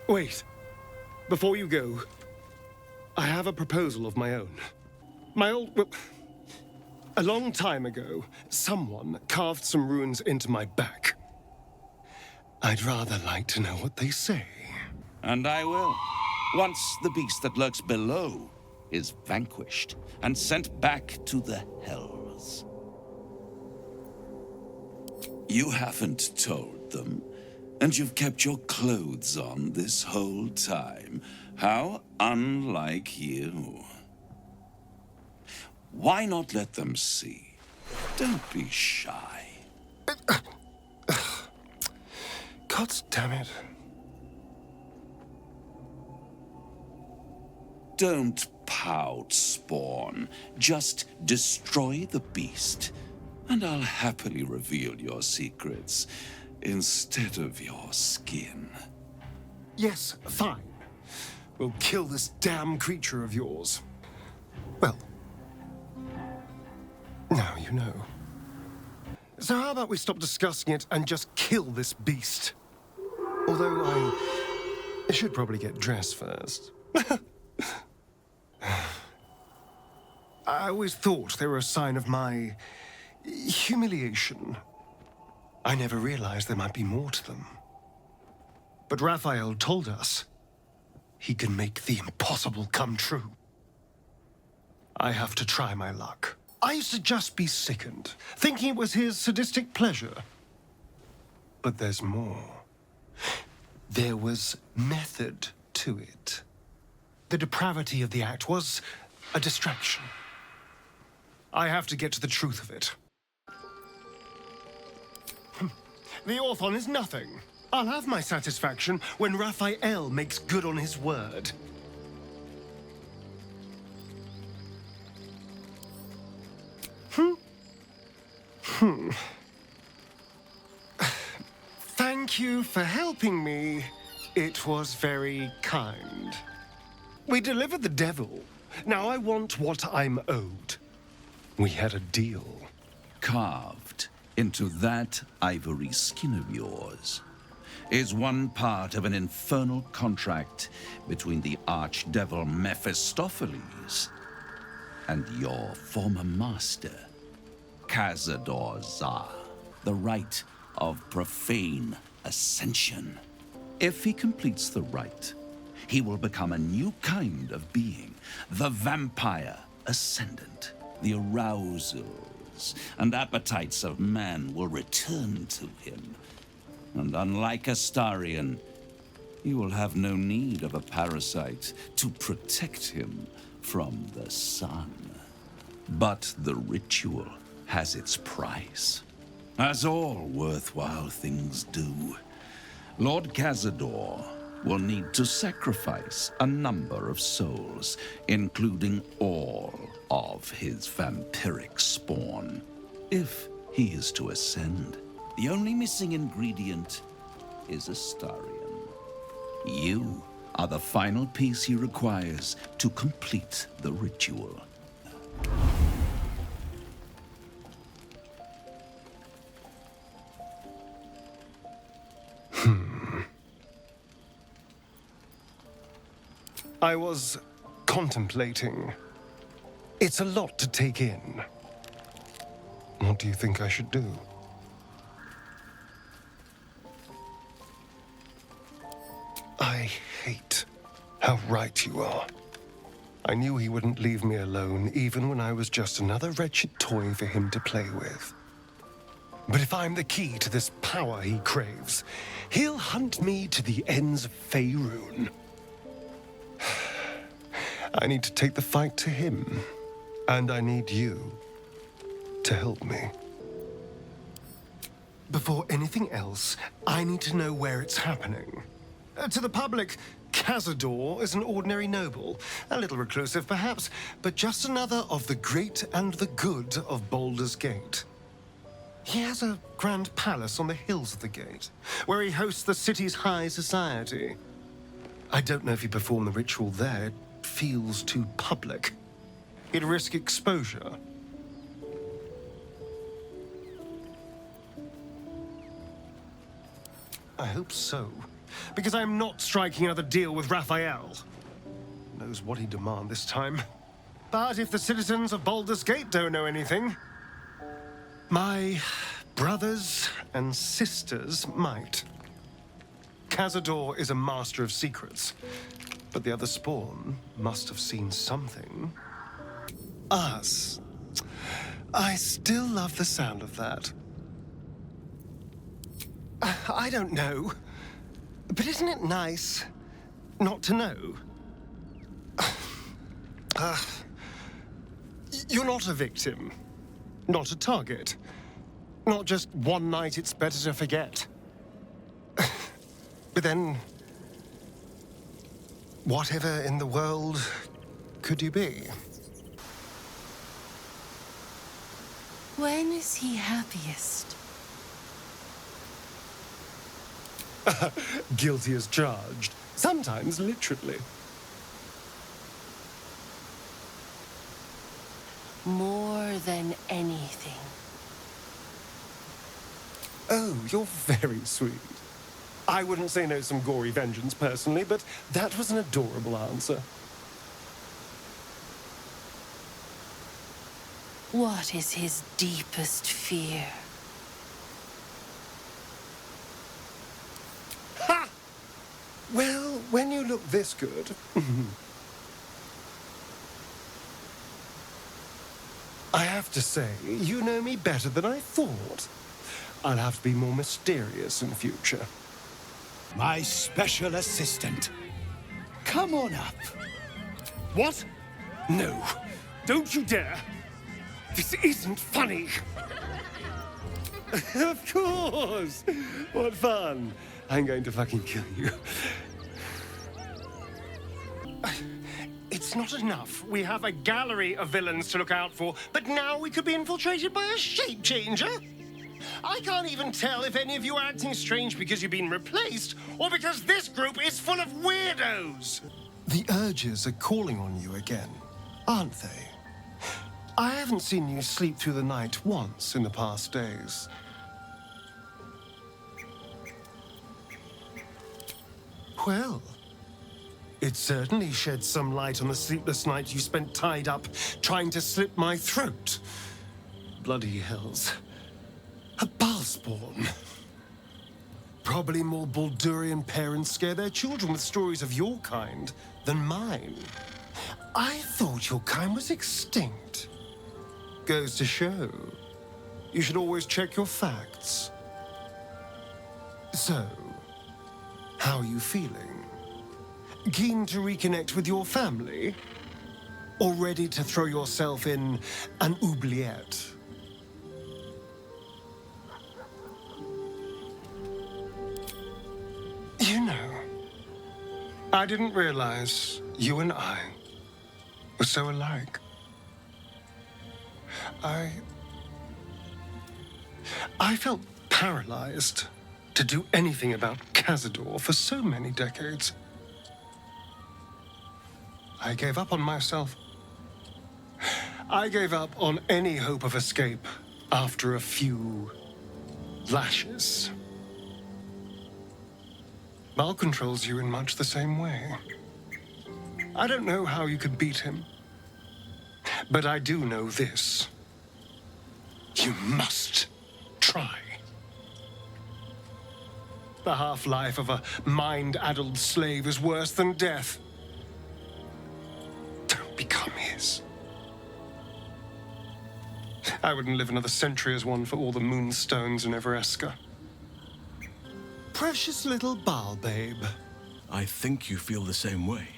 Wait. Before you go, I have a proposal of my own. Well, a long time ago, someone carved some runes into my back. I'd rather like to know what they say. And I will. Once the beast that lurks below is vanquished and sent back to the hells. You haven't told them, and you've kept your clothes on this whole time. How unlike you. Why not let them see? Don't be shy. God damn it. Don't pout, Spawn. Just destroy the beast, and I'll happily reveal your secrets instead of your skin. Yes, fine. We'll kill this damn creature of yours. Well, now you know. So how about we stop discussing it and just kill this beast? Although I should probably get dressed first. I always thought they were a sign of my humiliation. I never realized there might be more to them. But Raphael told us he can make the impossible come true. I have to try my luck. I used to just be sickened, thinking it was his sadistic pleasure. But there's more. There was method to it. The depravity of the act was a distraction. I have to get to the truth of it. The Orthon is nothing. I'll have my satisfaction when Raphael makes good on his word. Thank you for helping me. It was very kind. We delivered the devil. Now I want what I'm owed. We had a deal. Carved into that ivory skin of yours is one part of an infernal contract between the archdevil Mephistopheles and your former master, Cazador Za, the rite of profane ascension. If he completes the rite, he will become a new kind of being, the vampire ascendant. The arousals and appetites of man will return to him. And unlike Astarion, he will have no need of a parasite to protect him from the sun. But the ritual has its price, as all worthwhile things do. Lord Cazador will need to sacrifice a number of souls, including all of his vampiric spawn, if he is to ascend. The only missing ingredient is Astarion. You are the final piece he requires to complete the ritual. I was contemplating. It's a lot to take in. What do you think I should do? I hate how right you are. I knew he wouldn't leave me alone, even when I was just another wretched toy for him to play with. But if I'm the key to this power he craves, he'll hunt me to the ends of Faerun. I need to take the fight to him, and I need you to help me. Before anything else, I need to know where it's happening. To the public, Cazador is an ordinary noble, a little reclusive perhaps, but just another of the great and the good of Baldur's Gate. He has a grand palace on the hills of the gate, where he hosts the city's high society. I don't know if he performed the ritual there. It feels too public. He'd risk exposure. I hope so. because I'm not striking another deal with Raphael. Knows what he'd demand this time. But if the citizens of Baldur's Gate don't know anything, my brothers and sisters might. Cazador is a master of secrets, but the other spawn must have seen something. Us. I still love the sound of that. I don't know, but isn't it nice not to know? You're not a victim, not a target, not just one night it's better to forget. But then, whatever in the world could you be? When is he happiest? Guilty as charged, sometimes literally. More than anything. Oh, you're very sweet. I wouldn't say no to some gory vengeance personally, but that was an adorable answer. What is his deepest fear? Ha! Well, when you look this good... I have to say, you know me better than I thought. I'll have to be more mysterious in future. My special assistant. Come on up. What? No, don't you dare. This isn't funny. Of course. What fun. I'm going to fucking kill you. It's not enough. We have a gallery of villains to look out for, but now we could be infiltrated by a shape changer? I can't even tell if any of you are acting strange because you've been replaced, or because this group is full of weirdos. The urges are calling on you again, aren't they? I haven't seen you sleep through the night once in the past days. Well, it certainly sheds some light on the sleepless night you spent tied up trying to slit my throat. Bloody hells. A Balspawn. Probably more Baldurian parents scare their children with stories of your kind than mine. I thought your kind was extinct. Goes to show, you should always check your facts. So, how are you feeling? Keen to reconnect with your family? Or ready to throw yourself in an oubliette? You know, I didn't realize you and I were so alike. I felt paralyzed to do anything about Cazador for so many decades. I gave up on myself. I gave up on any hope of escape after a few lashes. Mal controls you in much the same way. I don't know how you could beat him, but I do know this. You must try. The half-life of a mind-addled slave is worse than death. Don't become his. I wouldn't live another century as one for all the moonstones in Everesca. Precious little Baal babe. I think you feel the same way.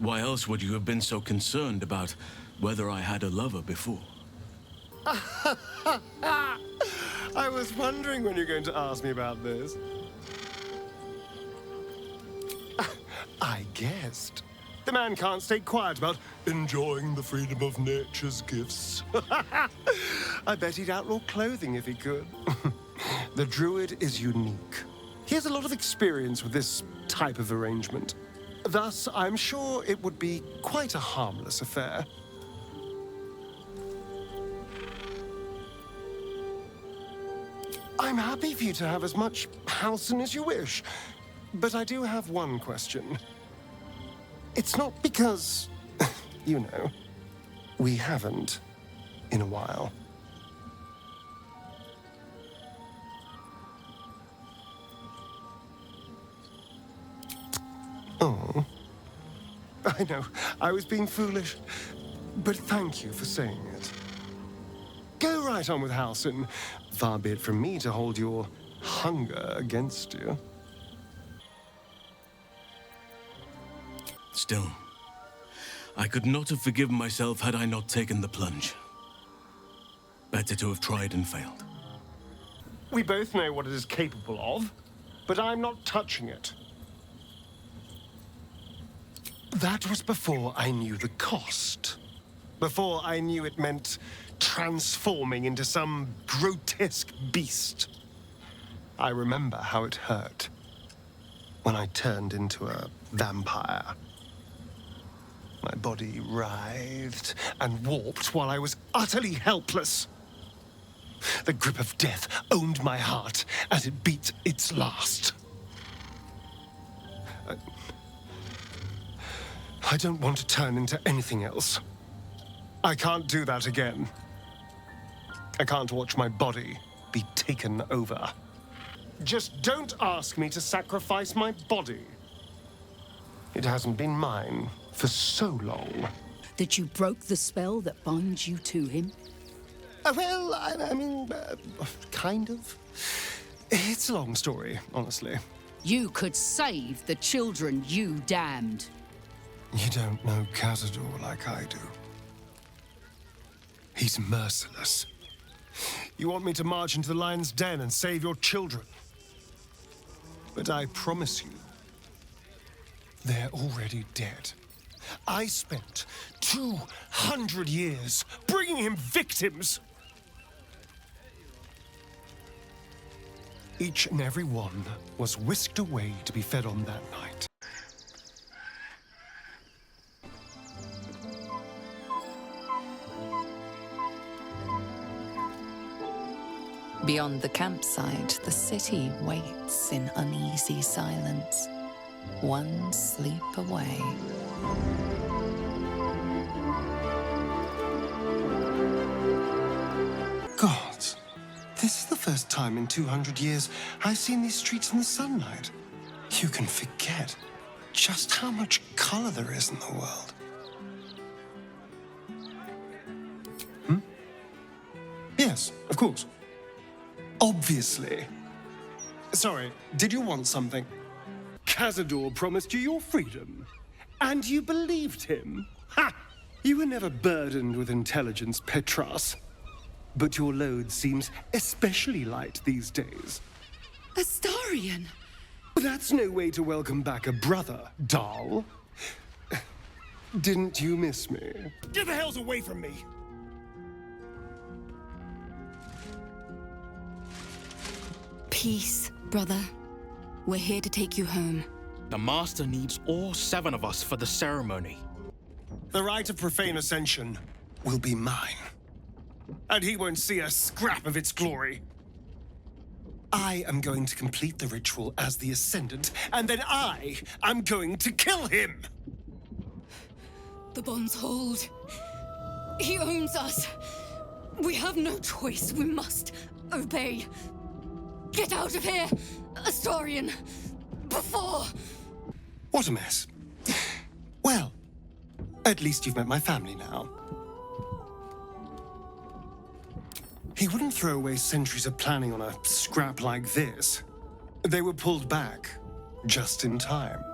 Why else would you have been so concerned about whether I had a lover before? I was wondering when you're going to ask me about this. I guessed. The man can't stay quiet about enjoying the freedom of nature's gifts. I bet he'd outlaw clothing if he could. The druid is unique. He has a lot of experience with this type of arrangement. Thus, I'm sure it would be quite a harmless affair. I'm happy for you to have as much Halcyon as you wish. But I do have one question. It's not because, you know, we haven't in a while. Oh. I know, I was being foolish, but thank you for saying it. Go right on with Halsin. Far be it from me to hold your hunger against you. Still, I could not have forgiven myself had I not taken the plunge. Better to have tried and failed. We both know what it is capable of, but I'm not touching it. That was before I knew the cost. Before I knew it meant transforming into some grotesque beast. I remember how it hurt when I turned into a vampire. My body writhed and warped while I was utterly helpless. The grip of death owned my heart as it beat its last. I don't want to turn into anything else. I can't do that again. I can't watch my body be taken over. Just don't ask me to sacrifice my body. It hasn't been mine for so long. That you broke the spell that binds you to him? Well, I mean, kind of. It's a long story, honestly. You could save the children you damned. You don't know Cazador like I do. He's merciless. You want me to march into the lion's den and save your children? But I promise you, they're already dead. I spent 200 years bringing him victims. Each and every one was whisked away to be fed on that night. Beyond the campsite, the city waits in uneasy silence, one sleep away. God, this is the first time in 200 years I've seen these streets in the sunlight. You can forget just how much color there is in the world. Yes, of course. Obviously. Sorry, did you want something? Cazador promised you your freedom, and you believed him. Ha! You were never burdened with intelligence, Petras. But your load seems especially light these days. Astarion! That's no way to welcome back a brother, doll. Didn't you miss me? Get the hells away from me! Peace, brother. We're here to take you home. The Master needs all 7 of us for the ceremony. The rite of profane ascension will be mine. And he won't see a scrap of its glory. I am going to complete the ritual as the Ascendant, and then I am going to kill him! The bonds hold. He owns us. We have no choice. We must obey. Get out of here, Astarion, before... What a mess. Well, at least you've met my family now. He wouldn't throw away centuries of planning on a scrap like this. They were pulled back just in time.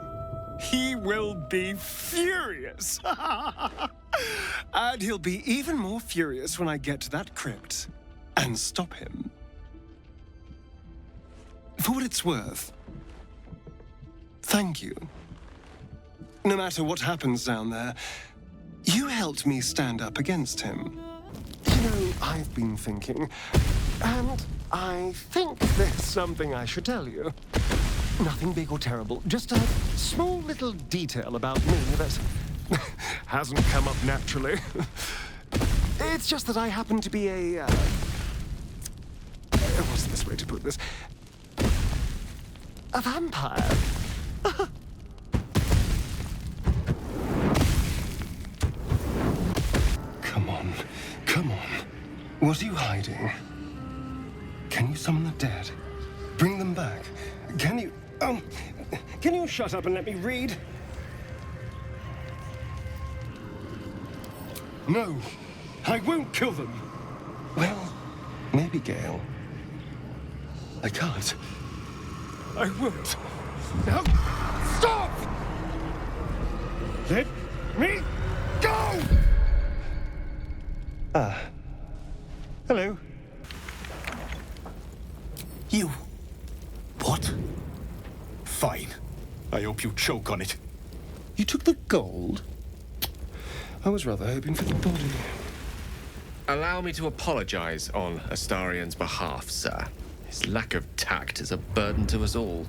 He will be furious. And he'll be even more furious when I get to that crypt and stop him. For what it's worth, thank you. No matter what happens down there, you helped me stand up against him. You know, I've been thinking, and I think there's something I should tell you. Nothing big or terrible, just a small little detail about me that hasn't come up naturally. It's just that I happen to be a... what's the best way to put this? A vampire. Come on. Come on. What are you hiding? Can you summon the dead? Bring them back? Can you... can you shut up and let me read? No, I won't kill them. Well, maybe, Gale. I can't. I won't. No! Stop! Let me go! Hello. You... what? Fine. I hope you choke on it. You took the gold? I was rather hoping for the body. Allow me to apologize on Astarion's behalf, sir. His lack of tact is a burden to us all.